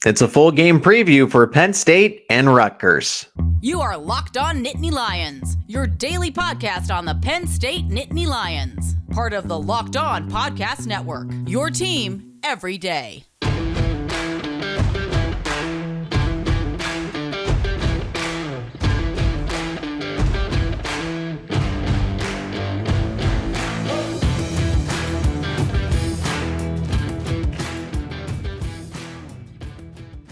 It's a full game preview for Penn State and Rutgers. You are Locked On Nittany Lions, your daily podcast on the Penn State Nittany Lions. Part of the Locked On Podcast Network, your team every day.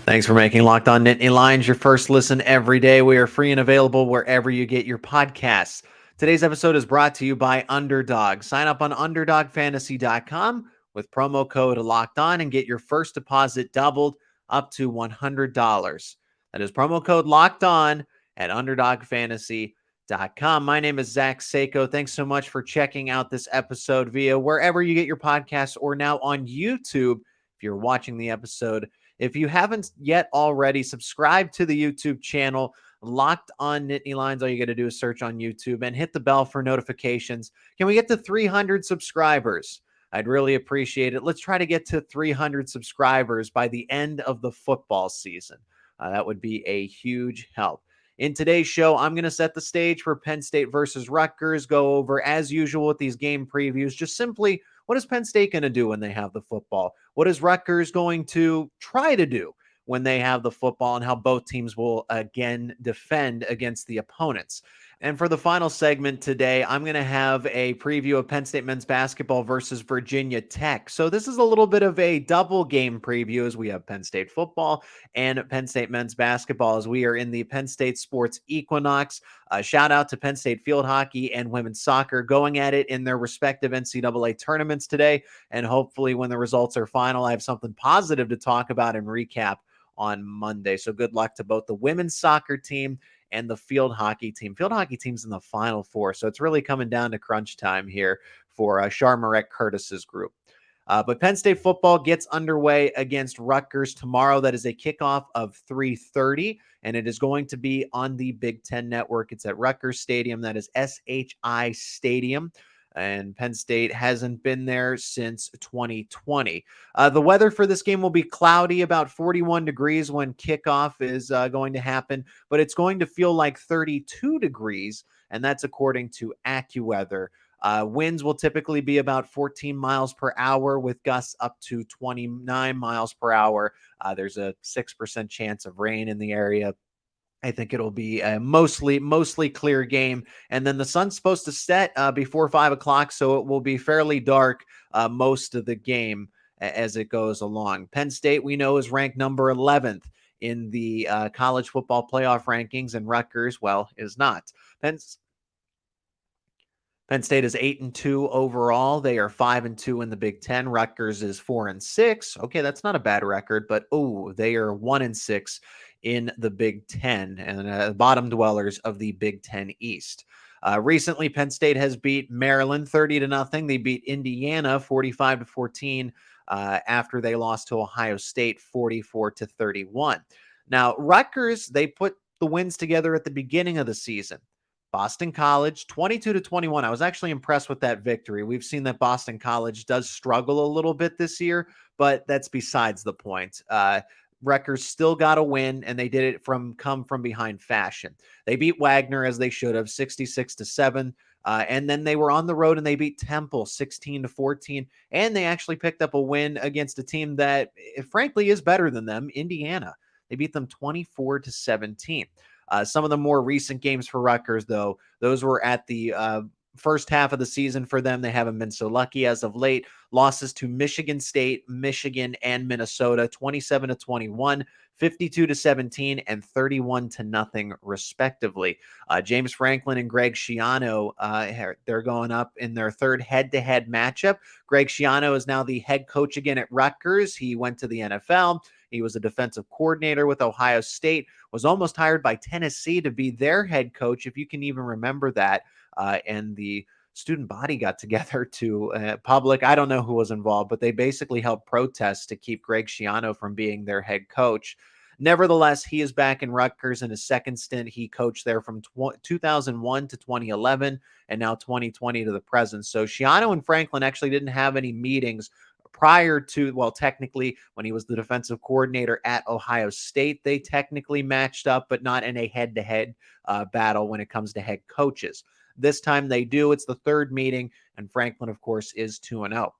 Thanks for making Locked On Nittany Lions your first listen every day. We are free and available wherever you get your podcasts. Today's episode is brought to you by Underdog. Sign up on UnderdogFantasy.com with promo code Locked On and get your first deposit doubled up to $100. That is promo code Locked On at UnderdogFantasy.com. My name is Zach Seyko. Thanks so much for checking out this episode via wherever you get your podcasts or now on YouTube if you're watching the episode. If you haven't yet already, subscribe to the YouTube channel, Locked On Nittany Lions. All you got to do is search on YouTube and hit the bell for notifications. Can we get to 300 subscribers? I'd really appreciate it. Let's try to get to 300 subscribers by the end of the football season. That would be a huge help. In today's show, I'm going to set the stage for Penn State versus Rutgers, go over, as usual with these game previews, just simply what is Penn State going to do when they have the football? What is Rutgers going to try to do when they have the football, and how both teams will again defend against the opponents? And for the final segment today, I'm going to have a preview of Penn State men's basketball versus Virginia Tech. So this is a little bit of a double game preview as we have Penn State football and Penn State men's basketball as we are in the Penn State sports equinox. Shout out to Penn State field hockey and women's soccer going at it in their respective NCAA tournaments today. And hopefully when the results are final, I have something positive to talk about and recap on Monday. So good luck to both the women's soccer team and the field hockey team. Field hockey team's in the Final Four, so it's really coming down to crunch time here for Charmarette Curtis's group. But Penn State football gets underway against Rutgers tomorrow. That is a kickoff of 3:30, and it is going to be on the Big Ten Network. It's at Rutgers Stadium. That is SHI Stadium. And Penn State hasn't been there since 2020. The weather for this game will be cloudy, about 41 degrees when kickoff is going to happen, but it's going to feel like 32 degrees, and that's according to AccuWeather. Winds will typically be about 14 miles per hour with gusts up to 29 miles per hour. There's a 6% chance of rain in the area. I think it'll be a mostly clear game. And then the sun's supposed to set before 5 o'clock, so it will be fairly dark most of the game as it goes along. Penn State, we know, is ranked number 11th in the college football playoff rankings, and Rutgers, well, is not. Penn State is 8-2 overall. They are 5-2 in the Big Ten. Rutgers is 4-6. Okay, that's not a bad record, but they are 1-6 in the Big Ten and bottom dwellers of the Big Ten East. Recently, Penn State has beat Maryland 30-0. They beat Indiana 45-14 after they lost to Ohio State 44-31. Now, Rutgers, they put the wins together at the beginning of the season. Boston College, 22-21. I was actually impressed with that victory. We've seen that Boston College does struggle a little bit this year, but that's besides the point. Rutgers still got a win, and they did it come from behind fashion. They beat Wagner as they should have, 66-7. And then they were on the road and they beat Temple 16-14. And they actually picked up a win against a team that, frankly, is better than them, Indiana. They beat them 24-17. Some of the more recent games for Rutgers, though, those were at the first half of the season for them. They haven't been so lucky as of late. Losses to Michigan State, Michigan, and Minnesota, 27-21, 52-17, and 31-0, respectively. James Franklin and Greg Schiano, they're going up in their third head-to-head matchup. Greg Schiano is now the head coach again at Rutgers. He went to the NFL. He was a defensive coordinator with Ohio State, was almost hired by Tennessee to be their head coach, if you can even remember that. And the student body got together to public. I don't know who was involved, but they basically held protests to keep Greg Schiano from being their head coach. Nevertheless, he is back in Rutgers in his second stint. He coached there from 2001 to 2011 and now 2020 to the present. So Schiano and Franklin actually didn't have any meetings prior to, well, technically when he was the defensive coordinator at Ohio State, they technically matched up, but not in a head-to-head battle when it comes to head coaches. This time they do. It's the third meeting, and Franklin, of course, is 2-0.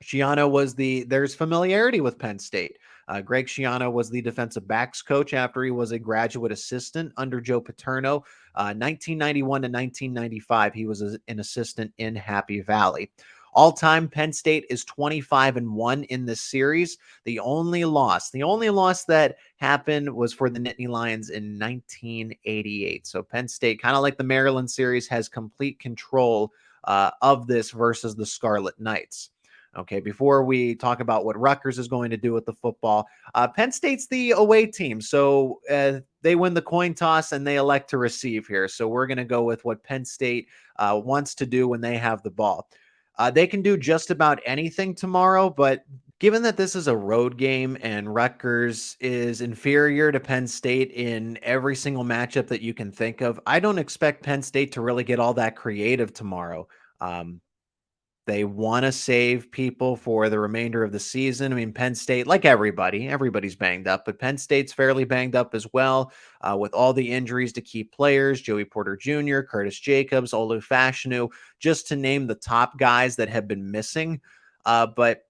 Schiano there's familiarity with Penn State. Greg Schiano was the defensive backs coach after he was a graduate assistant under Joe Paterno. 1991 to 1995, he was an assistant in Happy Valley. All-time, Penn State is 25-1 in this series. The only loss that happened was for the Nittany Lions in 1988. So Penn State, kind of like the Maryland series, has complete control of this versus the Scarlet Knights. Okay, before we talk about what Rutgers is going to do with the football, Penn State's the away team. So they win the coin toss and they elect to receive here. So we're going to go with what Penn State wants to do when they have the ball. They can do just about anything tomorrow, but given that this is a road game and Rutgers is inferior to Penn State in every single matchup that you can think of, I don't expect Penn State to really get all that creative tomorrow. They want to save people for the remainder of the season. I mean, Penn State, like everybody's banged up, but Penn State's fairly banged up as well with all the injuries to key players, Joey Porter Jr., Curtis Jacobs, Olu Fashanu, just to name the top guys that have been missing. But,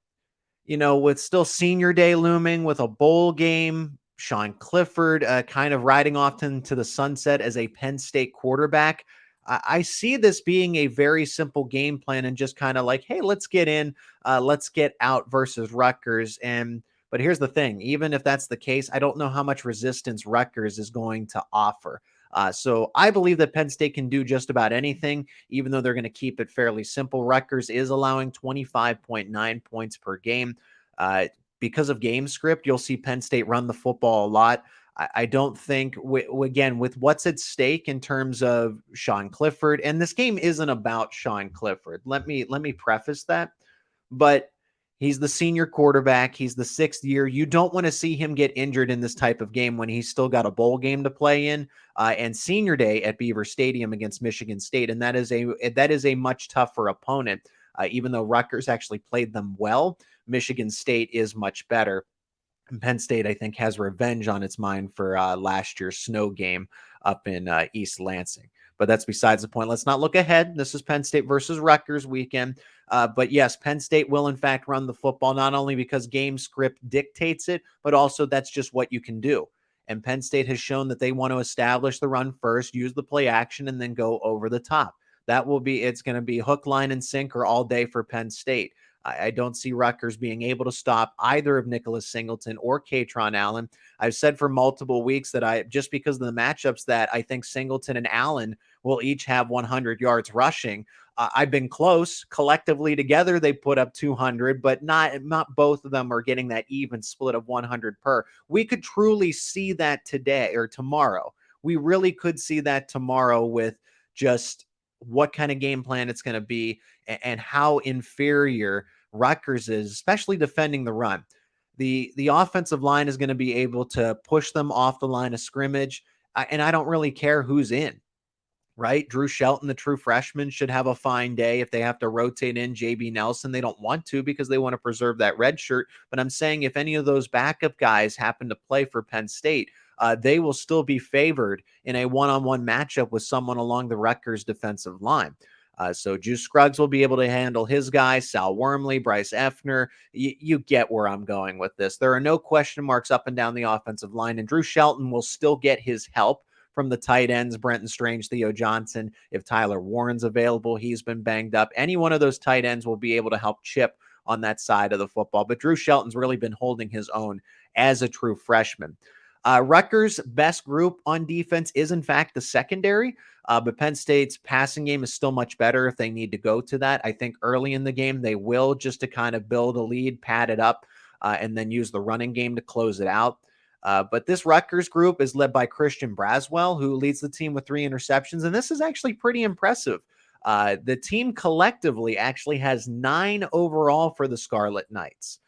with still senior day looming with a bowl game, Sean Clifford kind of riding off into the sunset as a Penn State quarterback, I see this being a very simple game plan and just kind of like, hey, let's get in, let's get out versus Rutgers. But here's the thing, even if that's the case, I don't know how much resistance Rutgers is going to offer. So I believe that Penn State can do just about anything, even though they're going to keep it fairly simple. Rutgers is allowing 25.9 points per game. Because of game script, you'll see Penn State run the football a lot. I don't think, again, with what's at stake in terms of Sean Clifford, and this game isn't about Sean Clifford. Let me preface that, but he's the senior quarterback. He's the sixth year. You don't want to see him get injured in this type of game when he's still got a bowl game to play in and senior day at Beaver Stadium against Michigan State, and that is a much tougher opponent. Even though Rutgers actually played them well, Michigan State is much better. Penn State, I think, has revenge on its mind for last year's snow game up in East Lansing. But that's besides the point. Let's not look ahead. This is Penn State versus Rutgers weekend. But yes, Penn State will, in fact, run the football, not only because game script dictates it, but also that's just what you can do. And Penn State has shown that they want to establish the run first, use the play action, and then go over the top. It's going to be hook, line, and sinker all day for Penn State. I don't see Rutgers being able to stop either of Nicholas Singleton or Katron Allen. I've said for multiple weeks that just because of the matchups that I think Singleton and Allen will each have 100 yards rushing. I've been close. Collectively together, they put up 200, but not both of them are getting that even split of 100 per. We could truly see that today or tomorrow. We really could see that tomorrow with just what kind of game plan it's going to be and how inferior Rutgers is, especially defending the run. The offensive line is going to be able to push them off the line of scrimmage, and I don't really care who's in, right? Drew Shelton, the true freshman, should have a fine day. If they have to rotate in JB Nelson, they don't want to because they want to preserve that red shirt. But I'm saying if any of those backup guys happen to play for Penn State, they will still be favored in a one-on-one matchup with someone along the Rutgers defensive line. So Juice Scruggs will be able to handle his guys, Sal Wormley, Bryce Effner. You get where I'm going with this. There are no question marks up and down the offensive line, and Drew Shelton will still get his help from the tight ends, Brenton Strange, Theo Johnson. If Tyler Warren's available, he's been banged up. Any one of those tight ends will be able to help chip on that side of the football. But Drew Shelton's really been holding his own as a true freshman. Rutgers' best group on defense is, in fact, the secondary, but Penn State's passing game is still much better if they need to go to that. I think early in the game they will, just to kind of build a lead, pad it up, and then use the running game to close it out. But this Rutgers group is led by Christian Braswell, who leads the team with 3 interceptions, and this is actually pretty impressive. The team collectively actually has 9 overall for the Scarlet Knights.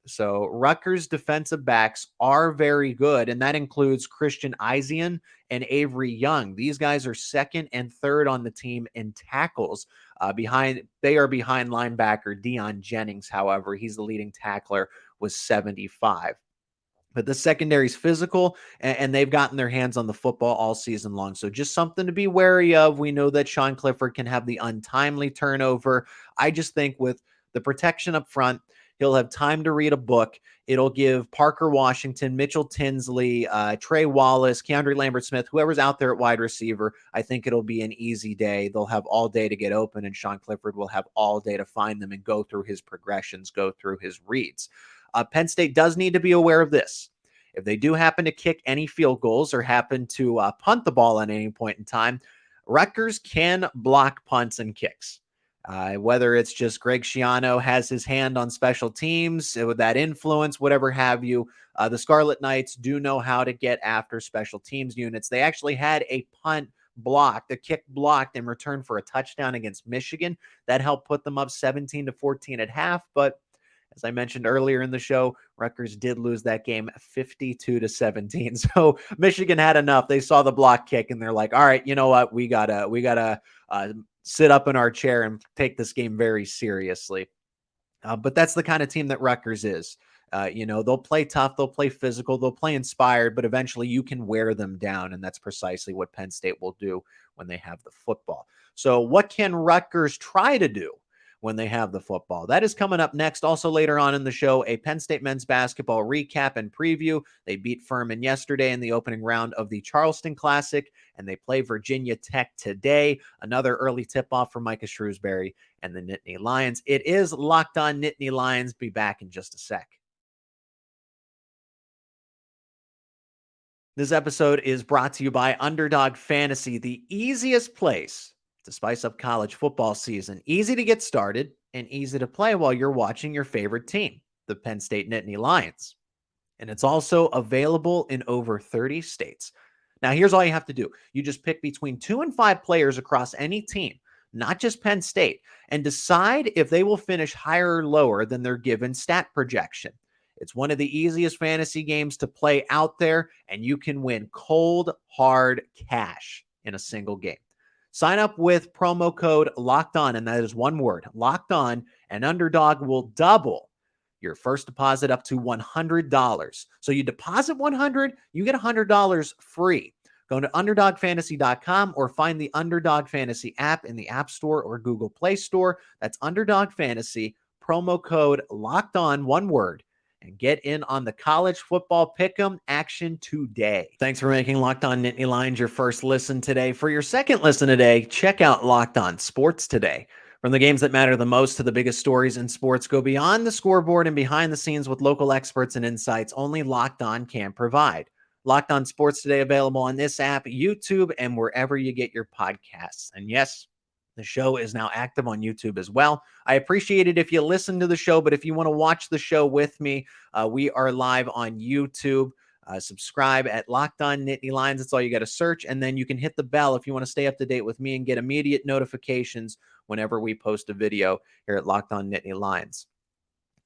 So Rutgers defensive backs are very good, and that includes Christian Isian and Avery Young. These guys are second and third on the team in tackles. They are behind linebacker Deion Jennings, however. He's the leading tackler with 75. But the secondary's physical, and they've gotten their hands on the football all season long. So just something to be wary of. We know that Sean Clifford can have the untimely turnover. I just think with the protection up front, he'll have time to read a book. It'll give Parker Washington, Mitchell Tinsley, Trey Wallace, Keandre Lambert-Smith, whoever's out there at wide receiver, I think it'll be an easy day. They'll have all day to get open, and Sean Clifford will have all day to find them and go through his progressions, go through his reads. Penn State does need to be aware of this. If they do happen to kick any field goals or happen to punt the ball at any point in time, Rutgers can block punts and kicks. Whether it's just Greg Schiano has his hand on special teams with that influence, whatever have you, the Scarlet Knights do know how to get after special teams units. They actually had a punt blocked, a kick blocked in return for a touchdown against Michigan. That helped put them up 17-14 at half, but as I mentioned earlier in the show, Rutgers did lose that game 52-17. So Michigan had enough. They saw the block kick and they're like, all right, you know what? We gotta sit up in our chair and take this game very seriously. But that's the kind of team that Rutgers is. They'll play tough, they'll play physical, they'll play inspired, but eventually you can wear them down. And that's precisely what Penn State will do when they have the football. So what can Rutgers try to do when they have the football? That is coming up next. Also later on in the show, a Penn State men's basketball recap and preview. They beat Furman yesterday in the opening round of the Charleston Classic, and they play Virginia Tech today. Another early tip-off for Micah Shrewsberry and the Nittany Lions. It is Locked On Nittany Lions. Be back in just a sec. This episode is brought to you by Underdog Fantasy, the easiest place to spice up college football season. Easy to get started and easy to play while you're watching your favorite team, the Penn State Nittany Lions. And it's also available in over 30 states. Now, here's all you have to do. You just pick between 2 and 5 players across any team, not just Penn State, and decide if they will finish higher or lower than their given stat projection. It's one of the easiest fantasy games to play out there, and you can win cold, hard cash in a single game. Sign up with promo code Locked On, and that is one word, Locked On, and Underdog will double your first deposit up to $100. So you deposit $100, you get $100 free. Go to UnderdogFantasy.com or find the Underdog Fantasy app in the App Store or Google Play Store. That's Underdog Fantasy, promo code Locked On, one word, and get in on the college football pick'em action today. Thanks for making Locked On Nittany Lions your first listen today. For your second listen today, check out Locked On Sports Today. From the games that matter the most to the biggest stories in sports, go beyond the scoreboard and behind the scenes with local experts and insights only Locked On can provide. Locked On Sports Today available on this app, YouTube, and wherever you get your podcasts. And yes, the show is now active on YouTube as well. I appreciate it if you listen to the show, but if you want to watch the show with me, we are live on YouTube. Subscribe at Locked On Nittany Lions. That's all you got to search. And then you can hit the bell if you want to stay up to date with me and get immediate notifications whenever we post a video here at Locked On Nittany Lions.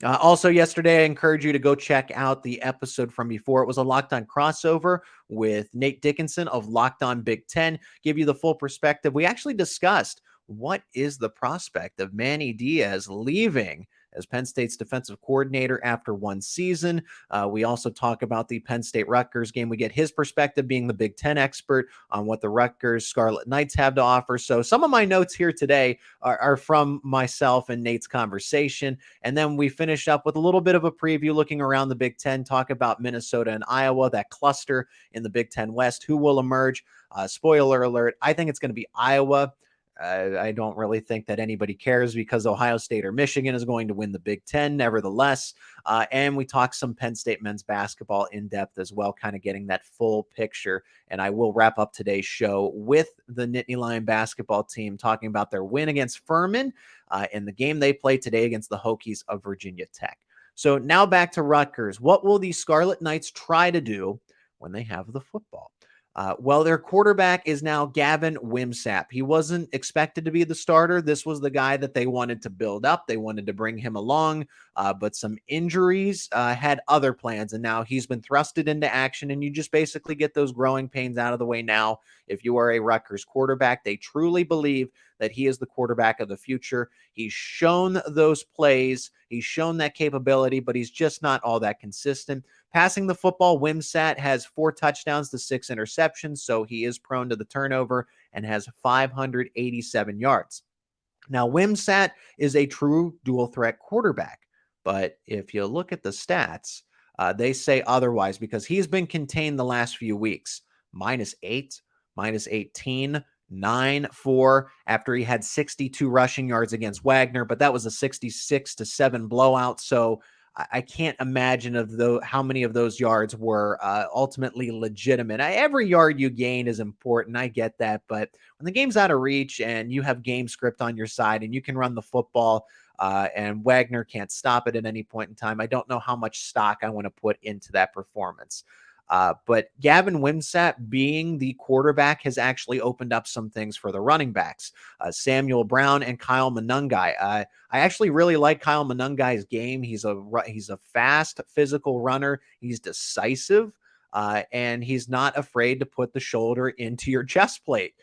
Also yesterday, I encourage you to go check out the episode from before. It was a Locked On crossover with Nate Dickinson of Locked On Big Ten. Give you the full perspective. We actually discussed what is the prospect of Manny Diaz leaving as Penn State's defensive coordinator after one season. We also talk about the Penn State-Rutgers game. We get his perspective being the Big Ten expert on what the Rutgers Scarlet Knights have to offer. So some of my notes here today are from myself and Nate's conversation. And then we finish up with a little bit of a preview looking around the Big Ten, talk about Minnesota and Iowa, that cluster in the Big Ten West, who will emerge. Spoiler alert, I think it's going to be Iowa. I don't really think that anybody cares because Ohio State or Michigan is going to win the Big Ten nevertheless. And we talk some Penn State men's basketball in depth as well, kind of getting that full picture. And I will wrap up today's show with the Nittany Lion basketball team talking about their win against Furman and the game they play today against the Hokies of Virginia Tech. So now back to Rutgers. What will the Scarlet Knights try to do when they have the football? Well, their quarterback is now Gavin Wimsapp. He wasn't expected to be the starter. This was the guy that they wanted to build up. They wanted to bring him along but some injuries had other plans, and now he's been thrusted into action, and you just basically get those growing pains out of the way now. If you are a Rutgers quarterback, they truly believe that he is the quarterback of the future. He's shown those plays, he's shown that capability, but he's just not all that consistent. Passing the football, Wimsatt has 4 touchdowns to 6 interceptions, so he is prone to the turnover and has 587 yards. Now, Wimsatt is a true dual threat quarterback, but if you look at the stats, they say otherwise because he's been contained the last few weeks. -8, -18, 9-4 after he had 62 rushing yards against Wagner, but that was a 66-7 blowout. So I can't imagine how many of those yards were ultimately legitimate. Every yard you gain is important. I get that. But when the game's out of reach and you have game script on your side and you can run the football and Wagner can't stop it at any point in time, I don't know how much stock I want to put into that performance. But Gavin Wimsatt being the quarterback has actually opened up some things for the running backs, Samuel Brown and Kyle Monungai. I actually really like Kyle Monungai's game. He's a fast, physical runner. He's decisive, and he's not afraid to put the shoulder into your chest plate.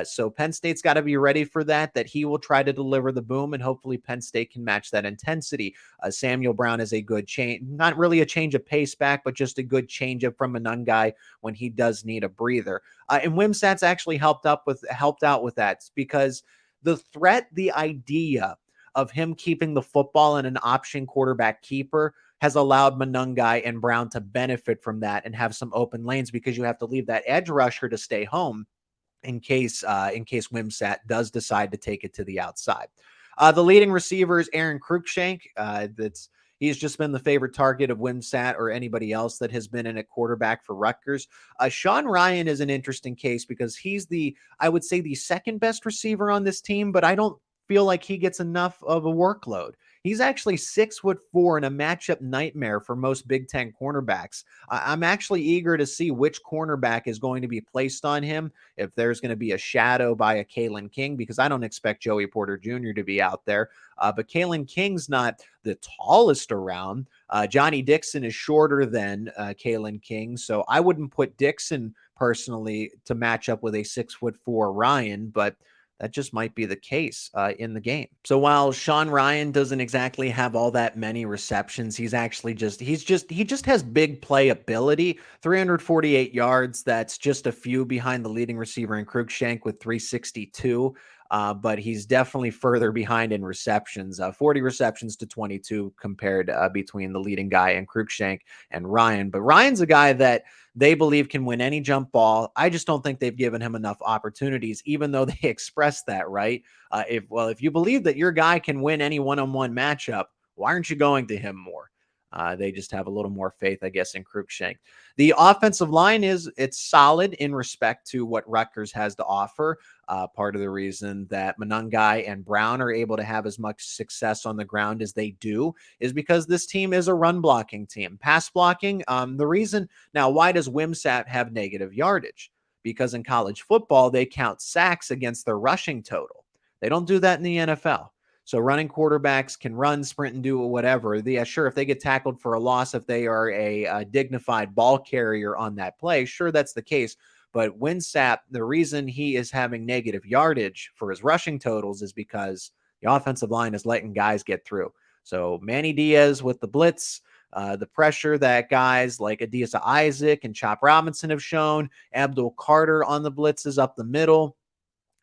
So Penn State's got to be ready for that he will try to deliver the boom, and hopefully Penn State can match that intensity. Samuel Brown is a good change, not really a change of pace back, but just a good change up from Monungai when he does need a breather. And Wimsatt's actually helped out with that because the idea of him keeping the football in an option quarterback keeper has allowed Monungai and Brown to benefit from that and have some open lanes because you have to leave that edge rusher to stay home in case Wimsatt does decide to take it to the outside. The leading receiver is Aaron Cruikshank. He's just been the favorite target of Wimsatt or anybody else that has been in a quarterback for Rutgers. Sean Ryan is an interesting case because he's I would say the second best receiver on this team, but I don't feel like he gets enough of a workload. He's actually 6'4" and a matchup nightmare for most Big Ten cornerbacks. I'm actually eager to see which cornerback is going to be placed on him, if there's going to be a shadow by a Kalen King, because I don't expect Joey Porter Jr. to be out there. But Kalen King's not the tallest around. Johnny Dixon is shorter than Kalen King, so I wouldn't put Dixon personally to match up with a 6'4" Ryan, but that just might be the case in the game. So while Sean Ryan doesn't exactly have all that many receptions, he just has big play ability. 348 yards. That's just a few behind the leading receiver in Cruikshank with 362. But he's definitely further behind in receptions, 40 receptions to 22 compared between the leading guy and Cruikshank and Ryan. But Ryan's a guy that they believe can win any jump ball. I just don't think they've given him enough opportunities, even though they express that, right? If you believe that your guy can win any one-on-one matchup, why aren't you going to him more? They just have a little more faith, I guess, in Cruikshank. The offensive line it's solid in respect to what Rutgers has to offer. Part of the reason that Monungai and Brown are able to have as much success on the ground as they do is because this team is a run blocking team. Pass blocking, the reason now, why does Wimsatt have negative yardage? Because in college football, they count sacks against their rushing total. They don't do that in the NFL. So running quarterbacks can run, sprint, and do whatever. Sure, if they get tackled for a loss, if they are a dignified ball carrier on that play, sure, that's the case. But Wimsatt, the reason he is having negative yardage for his rushing totals is because the offensive line is letting guys get through. So Manny Diaz with the blitz, the pressure that guys like Adisa Isaac and Chop Robinson have shown, Abdul Carter on the blitzes up the middle.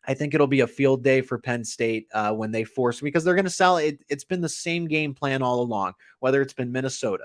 I think it'll be a field day for Penn State when they force, because they're going to sell it. It's been the same game plan all along, whether it's been Minnesota,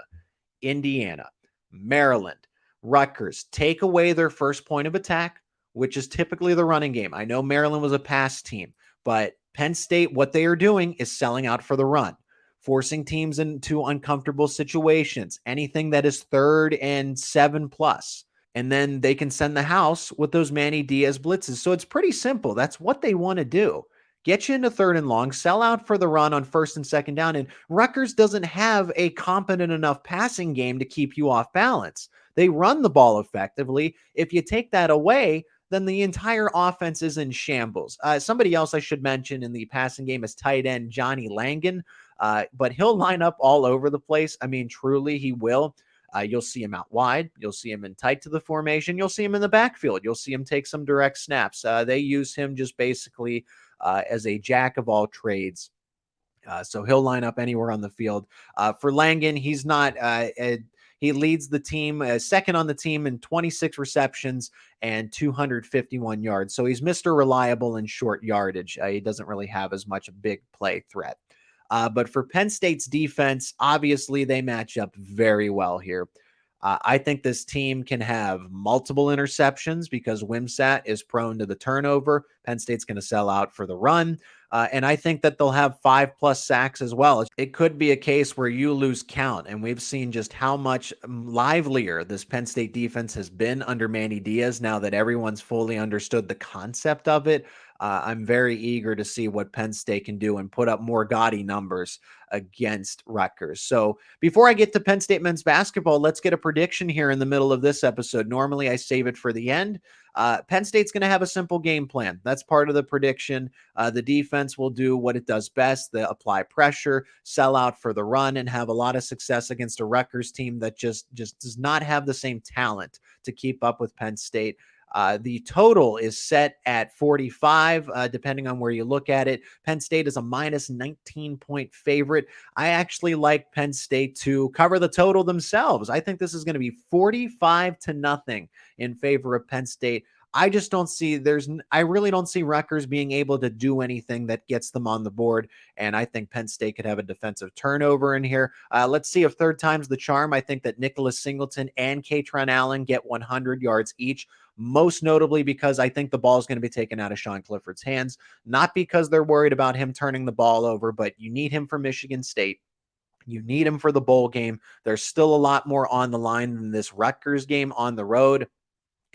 Indiana, Maryland, Rutgers. Take away their first point of attack, which is typically the running game. I know Maryland was a pass team, but Penn State, what they are doing is selling out for the run, forcing teams into uncomfortable situations, anything that is 3rd and 7+. And then they can send the house with those Manny Diaz blitzes. So it's pretty simple. That's what they want to do. Get you into 3rd and long, sell out for the run on 1st and 2nd down. And Rutgers doesn't have a competent enough passing game to keep you off balance. They run the ball effectively. If you take that away, then the entire offense is in shambles. Somebody else I should mention in the passing game is tight end Johnny Langan. but he'll line up all over the place. I mean, truly, he will. You'll see him out wide. You'll see him in tight to the formation. You'll see him in the backfield. You'll see him take some direct snaps. They use him just basically as a jack of all trades. So he'll line up anywhere on the field. For Langan, he's not. He leads the team, second on the team in 26 receptions and 251 yards. So he's Mr. Reliable in short yardage. He doesn't really have as much a big play threat. But for Penn State's defense, obviously they match up very well here. I think this team can have multiple interceptions because Wimsatt is prone to the turnover. Penn State's going to sell out for the run. And I think that they'll have 5+ sacks as well. It could be a case where you lose count. And we've seen just how much livelier this Penn State defense has been under Manny Diaz now that everyone's fully understood the concept of it. I'm very eager to see what Penn State can do and put up more gaudy numbers against Rutgers. So before I get to Penn State men's basketball, let's get a prediction here in the middle of this episode. Normally I save it for the end. Penn State's going to have a simple game plan. That's part of the prediction. The defense will do what it does best. They apply pressure, sell out for the run, and have a lot of success against a Rutgers team that just does not have the same talent to keep up with Penn State. The total is set at 45, depending on where you look at it. Penn State is a minus 19-point favorite. I actually like Penn State to cover the total themselves. I think this is going to be 45-0 in favor of Penn State. I just don't see I really don't see Rutgers being able to do anything that gets them on the board. And I think Penn State could have a defensive turnover in here. Let's see if third time's the charm. I think that Nicholas Singleton and Katron Allen get 100 yards each. Most notably because I think the ball is going to be taken out of Sean Clifford's hands, not because they're worried about him turning the ball over, but you need him for Michigan State. You need him for the bowl game. There's still a lot more on the line than this Rutgers game on the road.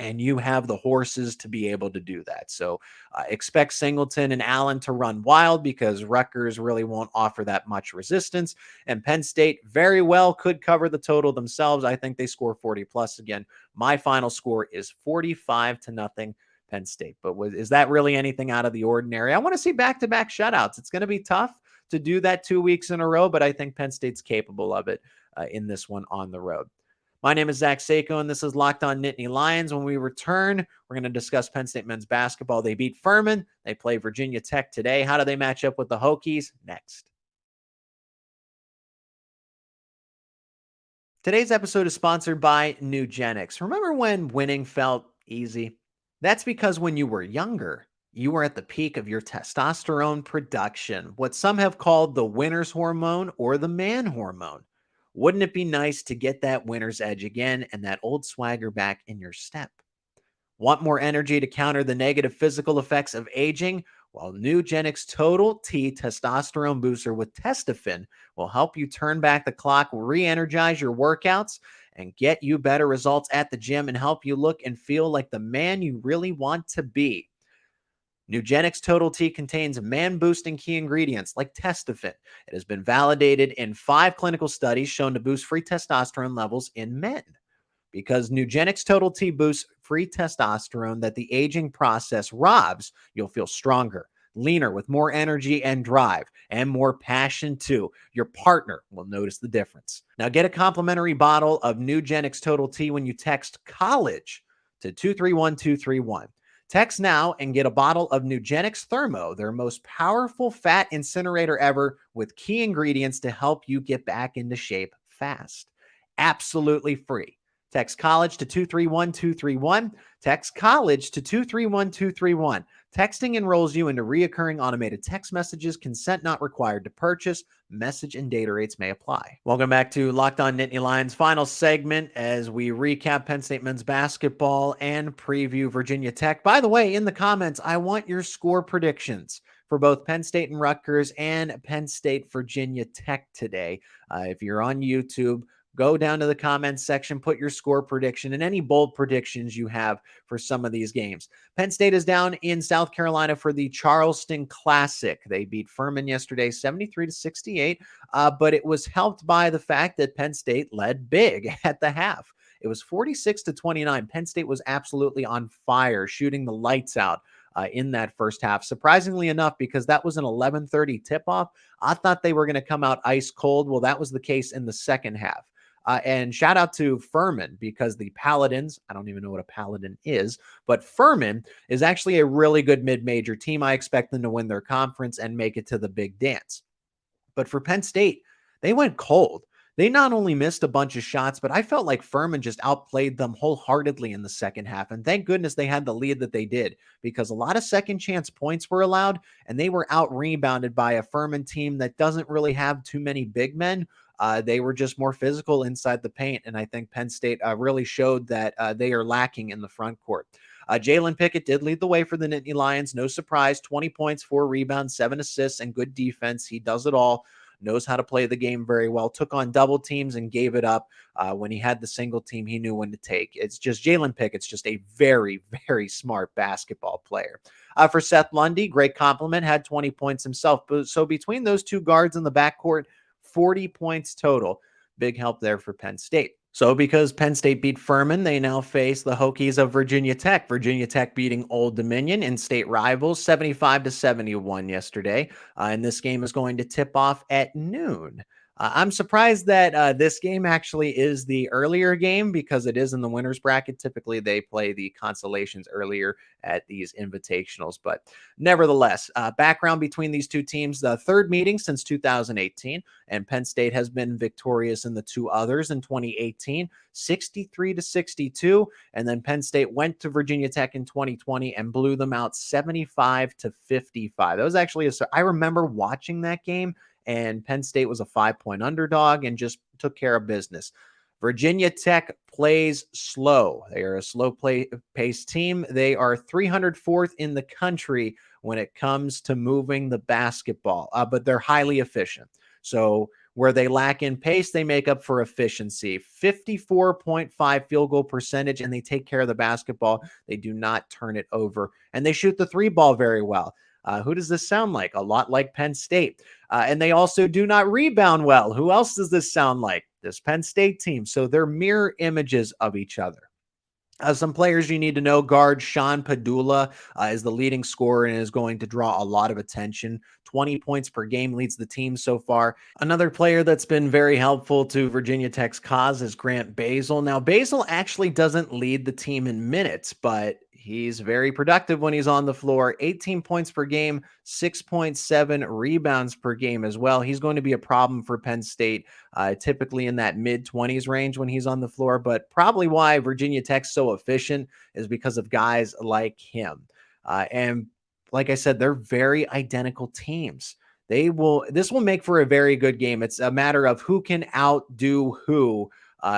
And you have the horses to be able to do that. So expect Singleton and Allen to run wild because Rutgers really won't offer that much resistance. And Penn State very well could cover the total themselves. I think they score 40+ again. My final score is 45-0 Penn State. But is that really anything out of the ordinary? I want to see back-to-back shutouts. It's going to be tough to do that 2 weeks in a row, but I think Penn State's capable of it in this one on the road. My name is Zach Seyko, and this is Locked On Nittany Lions. When we return, we're going to discuss Penn State men's basketball. They beat Furman. They play Virginia Tech today. How do they match up with the Hokies? Next. Today's episode is sponsored by Nugenix. Remember when winning felt easy? That's because when you were younger, you were at the peak of your testosterone production, what some have called the winner's hormone or the man hormone. Wouldn't it be nice to get that winner's edge again and that old swagger back in your step? Want more energy to counter the negative physical effects of aging? Well, Nugenix Total T Testosterone Booster with Testofen will help you turn back the clock, re-energize your workouts, and get you better results at the gym and help you look and feel like the man you really want to be. Nugenix Total T contains man-boosting key ingredients like Testofen. It has been validated in 5 clinical studies shown to boost free testosterone levels in men. Because Nugenix Total T boosts free testosterone that the aging process robs, you'll feel stronger, leaner, with more energy and drive, and more passion too. Your partner will notice the difference. Now get a complimentary bottle of Nugenix Total T when you text COLLEGE to 231231. Text now and get a bottle of Nugenix Thermo, their most powerful fat incinerator ever, with key ingredients to help you get back into shape fast. Absolutely free. Text COLLEGE to 231231. Text COLLEGE to 231231. Texting enrolls you into reoccurring automated text messages. Consent not required to purchase. Message and data rates may apply. Welcome back to Locked On Nittany Lions, final segment as we recap Penn State men's basketball and preview Virginia Tech. By the way, in the comments, I want your score predictions for both Penn State and Rutgers and Penn State Virginia Tech today. If you're on YouTube, go down to the comments section, put your score prediction and any bold predictions you have for some of these games. Penn State is down in South Carolina for the Charleston Classic. They beat Furman yesterday, 73-68, but it was helped by the fact that Penn State led big at the half. It was 46-29. Penn State was absolutely on fire, shooting the lights out. in that first half. Surprisingly enough, because that was an 11:30 tip-off, I thought they were going to come out ice cold. Well, that was the case in the second half. And shout out to Furman, because the Paladins, I don't even know what a Paladin is, but Furman is actually a really good mid-major team. I expect them to win their conference and make it to the big dance. But for Penn State, they went cold. They not only missed a bunch of shots, but I felt like Furman just outplayed them wholeheartedly in the second half. And thank goodness they had the lead that they did, because a lot of second chance points were allowed, and they were out rebounded by a Furman team that doesn't really have too many big men. They were just more physical inside the paint, and I think Penn State really showed that they are lacking in the front court. Jalen Pickett did lead the way for the Nittany Lions. No surprise, 20 points, 4 rebounds, 7 assists, and good defense. He does it all, knows how to play the game very well, took on double teams and gave it up. When he had the single team, he knew when to take. It's just Jalen Pickett's just a very, very smart basketball player. For Seth Lundy, great compliment, had 20 points himself. So between those two guards in the backcourt, 40 points total. Big help there for Penn State. So because Penn State beat Furman, they now face the Hokies of Virginia Tech. Virginia Tech beating Old Dominion, in-state rivals, 75-71 yesterday. And this game is going to tip off at noon. I'm surprised that this game actually is the earlier game, because it is in the winner's bracket. Typically, they play the consolations earlier at these invitationals. But nevertheless, background between these two teams, the third meeting since 2018, and Penn State has been victorious in the two others in 2018, 63-62. And then Penn State went to Virginia Tech in 2020 and blew them out 75-55. That was actually I remember watching that game, and Penn State was a 5-point underdog and just took care of business. Virginia Tech plays slow. They are a slow-paced team. They are 304th in the country when it comes to moving the basketball, but they're highly efficient. So where they lack in pace, they make up for efficiency. 54.5 field goal percentage, and they take care of the basketball. They do not turn it over, and they shoot the three ball very well. Who does this sound like? A lot like Penn State. And they also do not rebound well. Who else does this sound like? This Penn State team. So they're mirror images of each other. Some players you need to know: guard Sean Padula is the leading scorer and is going to draw a lot of attention. 20 points per game, leads the team so far. Another player that's been very helpful to Virginia Tech's cause is Grant Basel. Now, Basel actually doesn't lead the team in minutes, but he's very productive when he's on the floor. 18 points per game, 6.7 rebounds per game as well. He's going to be a problem for Penn State, typically in that mid-20s range when he's on the floor, but probably why Virginia Tech's so efficient is because of guys like him. And like I said, they're very identical teams. This will make for a very good game. It's a matter of who can outdo who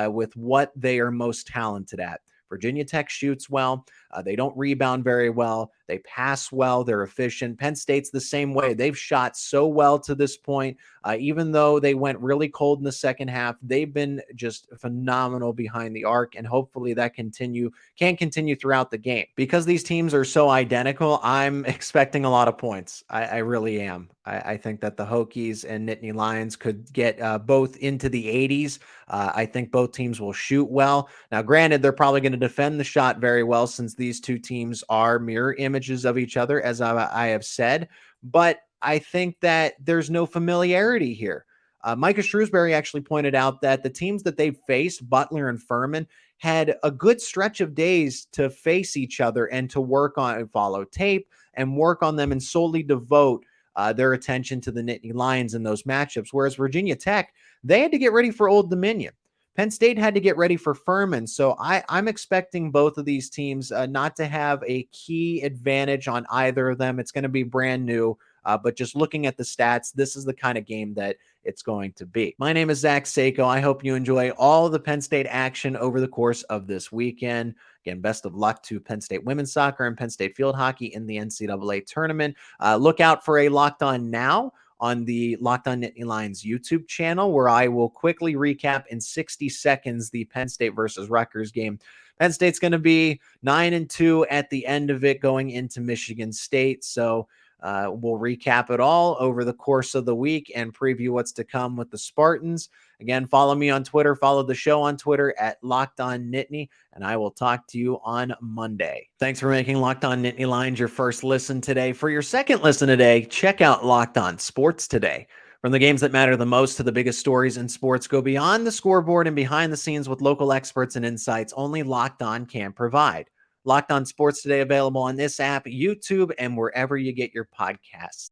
with what they are most talented at. Virginia Tech shoots well. They don't rebound very well. They pass well. They're efficient. Penn State's the same way. They've shot so well to this point. Even though they went really cold in the second half, they've been just phenomenal behind the arc, and hopefully that can continue throughout the game. Because these teams are so identical, I'm expecting a lot of points. I really am. I think that the Hokies and Nittany Lions could get both into the 80s. I think both teams will shoot well. Now, granted, they're probably going to defend the shot very well, since these two teams are mirror images of each other, as I have said. But I think that there's no familiarity here. Micah Shrewsberry actually pointed out that the teams that they've faced, Butler and Furman, had a good stretch of days to face each other and to work on and follow tape and work on them and solely devote their attention to the Nittany Lions in those matchups. Whereas Virginia Tech, they had to get ready for Old Dominion. Penn State had to get ready for Furman. So I'm expecting both of these teams not to have a key advantage on either of them. It's going to be brand new. But just looking at the stats, this is the kind of game that it's going to be. My name is Zach Seyko. I hope you enjoy all the Penn State action over the course of this weekend. Again, best of luck to Penn State women's soccer and Penn State field hockey in the NCAA tournament. Look out for a Locked On Now on the Locked On Nittany Lions YouTube channel, where I will quickly recap in 60 seconds the Penn State versus Rutgers game. Penn State's going to be 9-2 at the end of it, going into Michigan State. So We'll recap it all over the course of the week and preview what's to come with the Spartans. Again, follow me on Twitter, follow the show on Twitter at Locked On Nittany, and I will talk to you on Monday. Thanks for making Locked On Nittany Lions your first listen today. For your second listen today, check out Locked On Sports Today. From the games that matter the most to the biggest stories in sports, go beyond the scoreboard and behind the scenes with local experts and insights only Locked On can provide. Locked On Sports Today available on this app, YouTube, and wherever you get your podcasts.